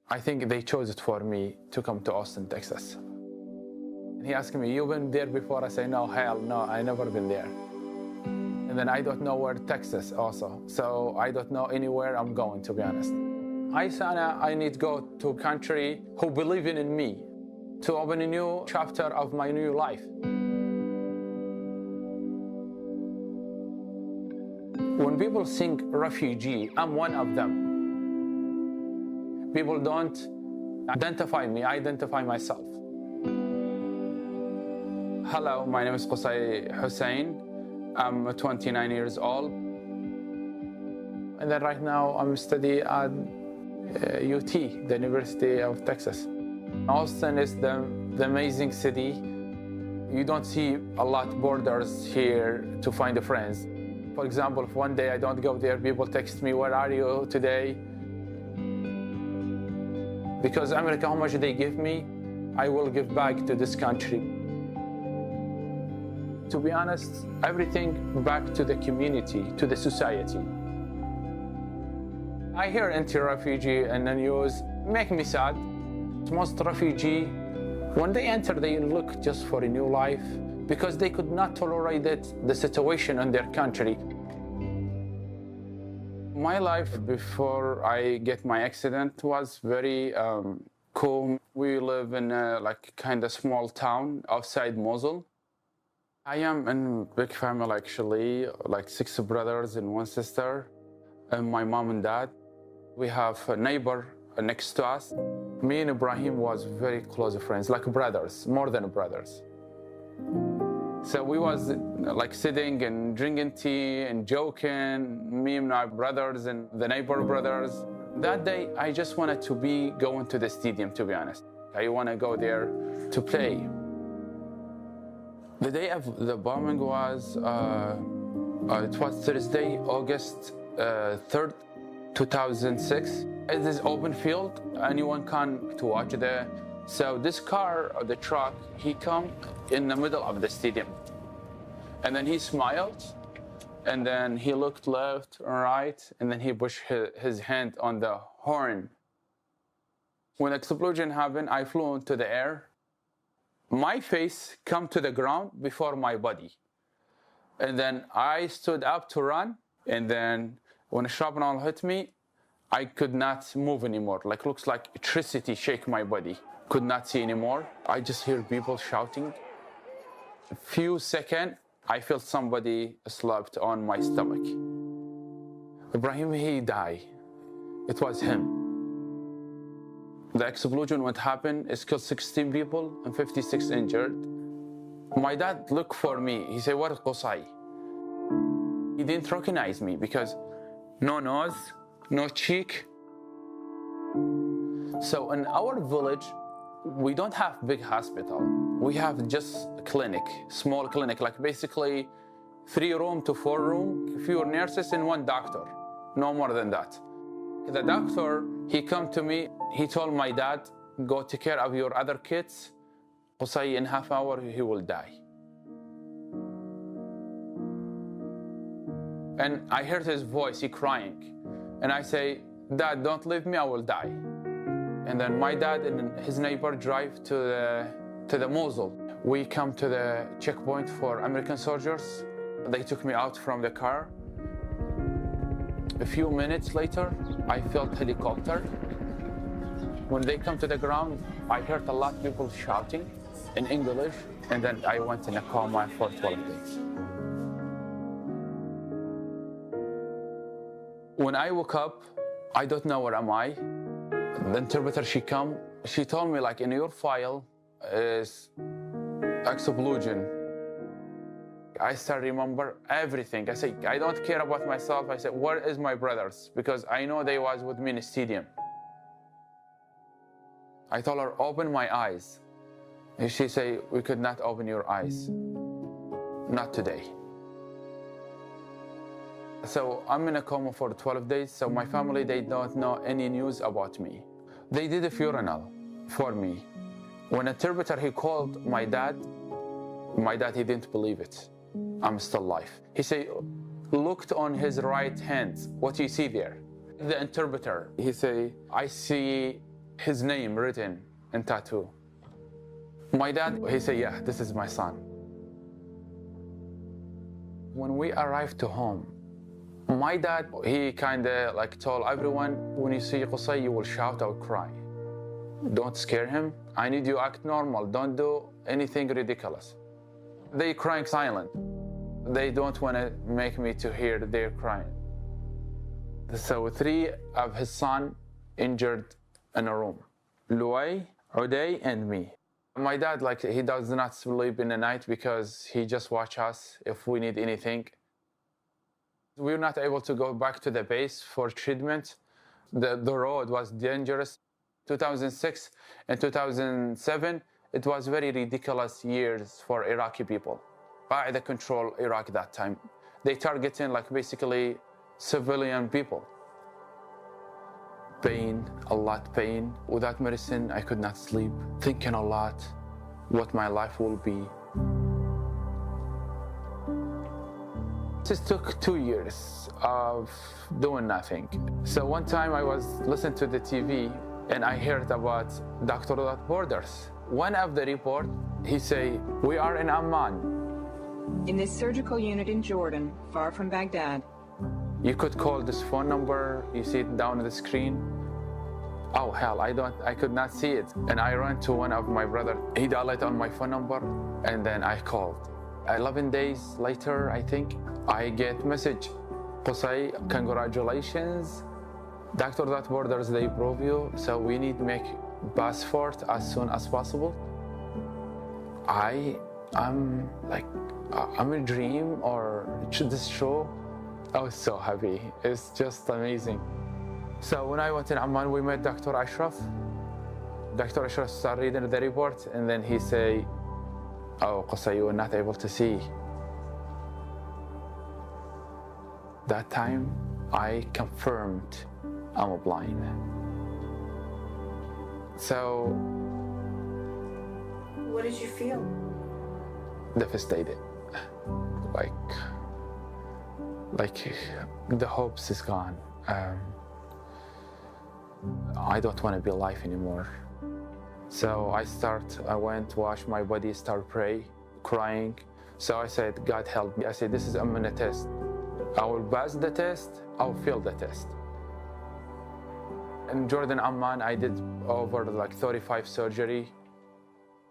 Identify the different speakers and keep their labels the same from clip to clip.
Speaker 1: I think they chose it for me to come to Austin, Texas. He asked me, "You been there before?" I say, "No, hell no, I never been there." And then I don't know where Texas also. So I don't know anywhere I'm going, to be honest. I need to go to a country who believe in me, to open a new chapter of my new life. When people think refugee, I'm one of them. People don't identify me, I identify myself. Hello, my name is Qusay Hussein. I'm 29 years old. And then right now I'm studying at UT, the University of Texas. Austin is the amazing city. You don't see a lot of borders here to find friends. For example, if one day I don't go there, people text me, "Where are you today?" Because America, how much they give me, I will give back to this country. To be honest, everything back to the community, to the society. I hear anti-refugee in the news, make me sad. Most refugee, when they enter, they look just for a new life because they could not tolerate it, the situation in their country. My life before I get my accident was very cool. We live in a kind of small town outside Mosul. I am in a big family actually, 6 brothers and 1 sister, and my mom and dad. We have a neighbor next to us. Me and Ibrahim was very close friends, like brothers, more than brothers. So we was sitting and drinking tea and joking, me and my brothers and the neighbor brothers. That day, I just wanted to be going to the stadium, to be honest. I want to go there to play. The day of the bombing was, it was Thursday, August 3rd, 2006. It is open field, anyone can to watch there. So this car, or the truck, he come in the middle of the stadium. And then he smiled, and then he looked left and right, and then he pushed his hand on the horn. When the explosion happened, I flew into the air. My face come to the ground before my body. And then I stood up to run, and then when a shrapnel hit me, I could not move anymore. Looks like electricity shake my body. Could not see anymore. I just hear people shouting. A few seconds, I felt somebody slapped on my stomach. Ibrahim, he died. It was him. The explosion, what happened, is killed 16 people and 56 injured. My dad looked for me. He said, "What is Qusay?" He didn't recognize me because no nose, no cheek. So in our village, we don't have big hospital. We have just a clinic, small clinic, basically 3 room to 4 room, few nurses and 1 doctor, no more than that. The doctor, he come to me, he told my dad, "Go take care of your other kids. Qusay, in half hour, he will die." And I heard his voice, he crying. And I say, "Dad, don't leave me, I will die." And then my dad and his neighbor drive to the Mosul. We come to the checkpoint for American soldiers. They took me out from the car. A few minutes later, I felt helicopter. When they come to the ground, I heard a lot of people shouting in English, and then I went in a coma for 12 days. When I woke up, I don't know where am I. The interpreter, she told me in your file is explosion. I start remember everything. I say, I don't care about myself. I said, where is my brothers? Because I know they was with me in the stadium. I told her, open my eyes. And she said, we could not open your eyes. Not today. So I'm in a coma for 12 days. So my family, they don't know any news about me. They did a funeral for me. When a interpreter, he called my dad, he didn't believe it. I'm still alive. He said, looked on his right hand. What do you see there? The interpreter, he said, I see his name written in tattoo. My dad, he said, yeah, this is my son. When we arrived to home, my dad, he kind of like told everyone, when you see Qusay, you will shout or cry. Don't scare him. I need you to act normal. Don't do anything ridiculous. They crying silent. They don't want to make me to hear their crying. So 3 of his son injured in a room. Luay, Uday, and me. My dad, like, he does not sleep in the night because he just watch us if we need anything. We're not able to go back to the base for treatment. The road was dangerous. 2006 and 2007, it was very ridiculous years for Iraqi people. Qaeda control Iraq that time. They targeting like basically civilian people. Pain, a lot pain. Without medicine, I could not sleep. Thinking a lot, what my life will be. This took 2 years of doing nothing. So one time I was listening to the TV and I heard about Doctors Without Borders. One of the report, he say, we are in Amman.
Speaker 2: In this surgical unit in Jordan, far from Baghdad.
Speaker 1: You could call this phone number, you see it down on the screen. Oh hell, I could not see it. And I ran to one of my brother, he dialed on my phone number and then I called. 11 days later, I think, I get message. Qusay, congratulations. Doctors Without Borders, they approve you, so we need to make passport as soon as possible. I'm a dream or this show. I was so happy. It's just amazing. So when I went in Amman, we met Dr. Ashraf. Dr. Ashraf started reading the report and then he say, oh, Qusay, you were not able to see. That time, I confirmed I'm blind. So,
Speaker 2: What did you feel?
Speaker 1: devastated. Like the hopes is gone. I don't want to be alive anymore. So I went, washed my body, start pray, crying. So I said, God help me. I said, this is I'm in a test. I will pass the test, I will fail the test. In Jordan, Amman, I did over like 35 surgery.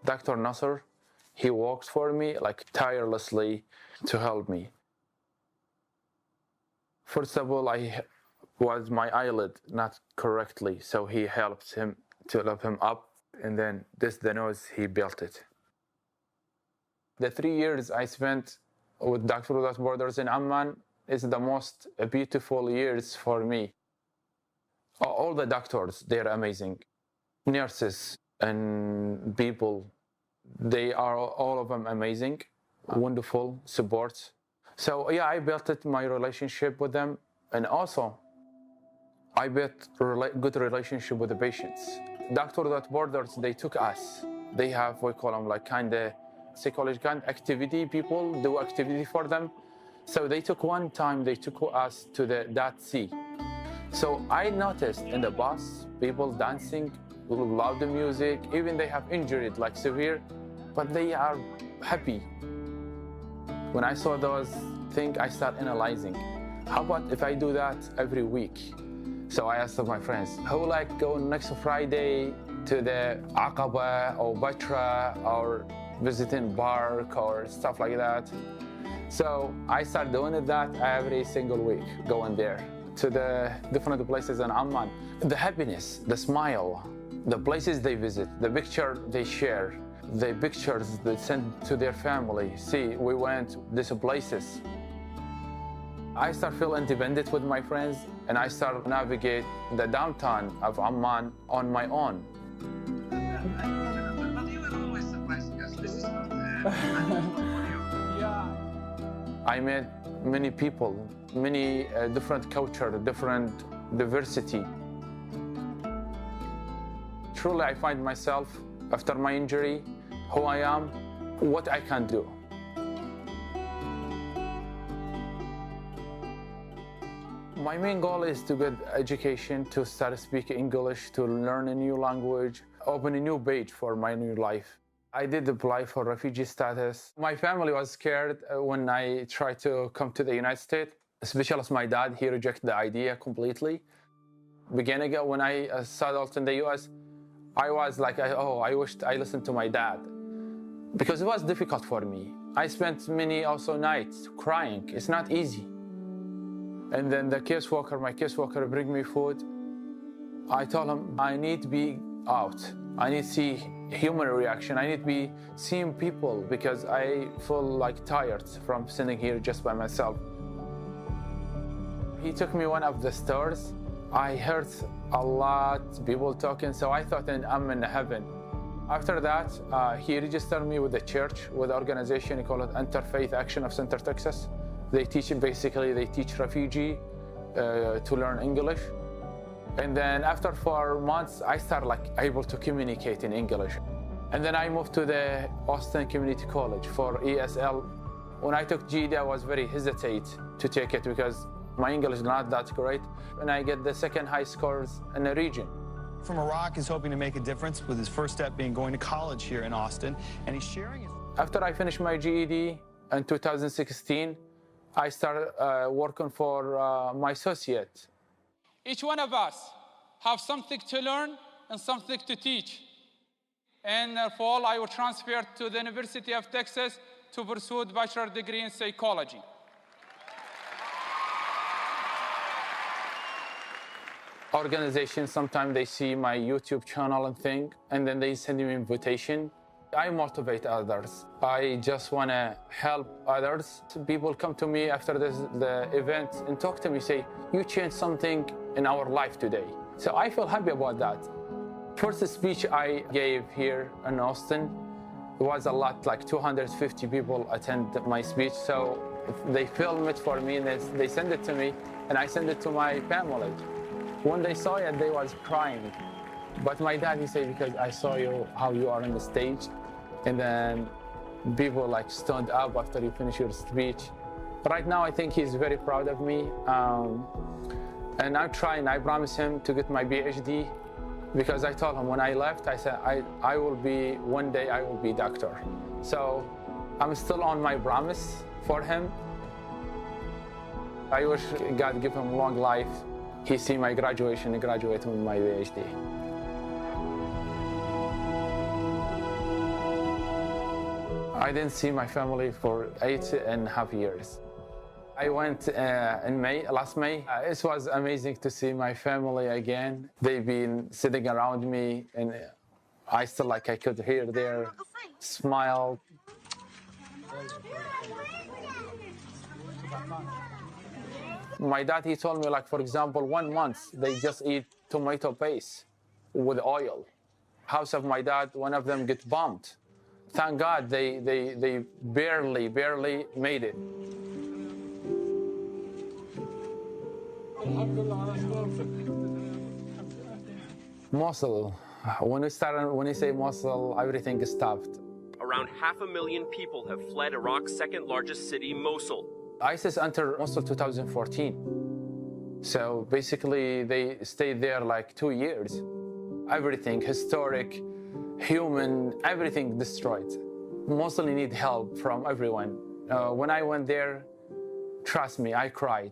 Speaker 1: Dr. Nasser, he worked for me like tirelessly to help me. First of all, my eyelid not correctly, so he helped him to lift him up, and then the nose, he built it. The 3 years I spent with Doctors Without Borders in Amman is the most beautiful years for me. All the doctors, they're amazing. Nurses and people, they are all of them amazing, wonderful support. So yeah, I built my relationship with them, and also I built good relationship with the patients. Doctors Without Borders, they took us. They have, we call them like kind of psychological activity, people do activity for them. So they took us to the Dead Sea. So I noticed in the bus, people dancing, love the music, even they have injured, like severe, but they are happy. When I saw those things, I started analyzing. How about if I do that every week? So I asked my friends, who like go next Friday to the Aqaba or Batra or visiting Bark or stuff like that? So I started doing that every single week, going there to the different places in Amman. The happiness, the smile, the places they visit, the picture they share, the pictures they send to their family. See, we went these places. I start feel independent with my friends, and I start navigate the downtown of Amman on my own.
Speaker 3: But you were always surprising us. This is not
Speaker 1: Yeah. I met many people, many different culture, different diversity. Truly, I find myself, after my injury, who I am, what I can do. My main goal is to get education, to start speaking English, to learn a new language, open a new page for my new life. I did apply for refugee status. My family was scared when I tried to come to the United States, especially as my dad, he rejected the idea completely. Beginning when I settled in the US, I was like, I wished I listened to my dad, because it was difficult for me. I spent many also nights crying. It's not easy. And then my caseworker bring me food. I told him I need to be out. I need to see human reaction. I need to be seeing people because I feel like tired from sitting here just by myself. He took me one of the stores. I heard a lot of people talking, so I thought I'm in heaven. After that, he registered me with the church, with the organization, he called it Interfaith Action of Center, Texas. They teach refugee to learn English. And then after 4 months, I started able to communicate in English. And then I moved to the Austin Community College for ESL. When I took GED, I was very hesitant to take it because my English is not that great. And I get the second high scores in the region.
Speaker 4: From Iraq is hoping to make a difference, with his first step being going to college here in Austin. And he's sharing his...
Speaker 1: After I finished my GED in 2016, I started working for my associate.
Speaker 5: Each one of us have something to learn and something to teach. In the fall, I will transfer to the University of Texas to pursue a bachelor's degree in psychology.
Speaker 1: Organizations, sometimes they see my YouTube channel and then they send me an invitation. I motivate others. I just want to help others. People come to me after the event and talk to me, say, you changed something in our life today. So I feel happy about that. First speech I gave here in Austin, it was a lot, like 250 people attend my speech. So they film it for me and they send it to me and I send it to my family. When they saw it, they was crying. But my dad, he said, because I saw you, how you are on the stage. And then people stood up after you finish your speech. Right now, I think he's very proud of me. And I'm trying, I promise him to get my PhD because I told him when I left, I said, one day I will be doctor. So I'm still on my promise for him. I wish God give him long life. He see my graduation and graduate with my PhD. I didn't see my family for 8.5 years. I went in last May. It was amazing to see my family again. They've been sitting around me and I still I could hear their smile. My dad, he told me for example, 1 month, they just eat tomato paste with oil. House of my dad, one of them get bombed. Thank God they barely made it. Mosul. When you say Mosul, everything is stopped.
Speaker 6: Around 500,000 people have fled Iraq's second largest city, Mosul.
Speaker 1: ISIS entered Mosul 2014. So basically they stayed there 2 years. Everything, historic, human, everything destroyed. Mosul need help from everyone. When I went there, trust me, I cried.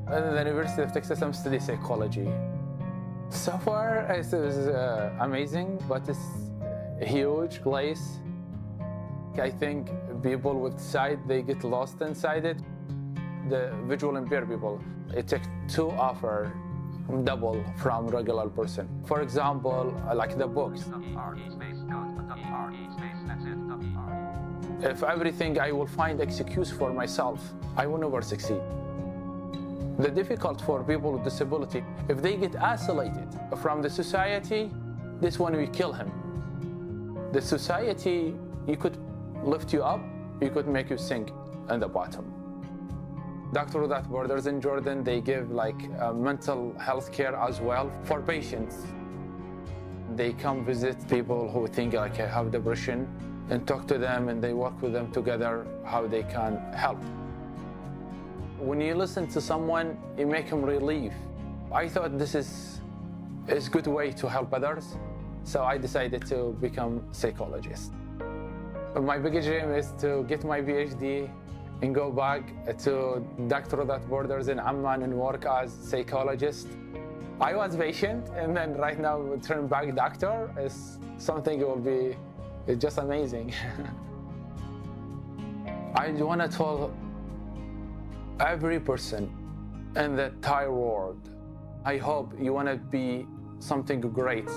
Speaker 1: At the University of Texas, I'm studying psychology. So far, it was amazing, but it's a huge place. I think people with sight, they get lost inside it. The visual impaired people, it takes 2 hours, double from regular person. For example, the books. If everything I will find excuse for myself, I will never succeed. The difficult for people with disability, if they get isolated from the society, this one will kill him. The society, you could lift you up, you could make you sink in the bottom. Doctors Without Borders in Jordan, they give mental health care as well for patients. they come visit people who think like I have depression and talk to them, and they work with them together how they can help. When you listen to someone, you make them relief. I thought this is a good way to help others, so I decided to become a psychologist. My biggest dream is to get my PhD and go back to Doctor Without Borders in Amman and work as psychologist. I was patient, and then right now turn back doctor is something that will be just amazing. I want to tell every person in the entire world, I hope you want to be something great.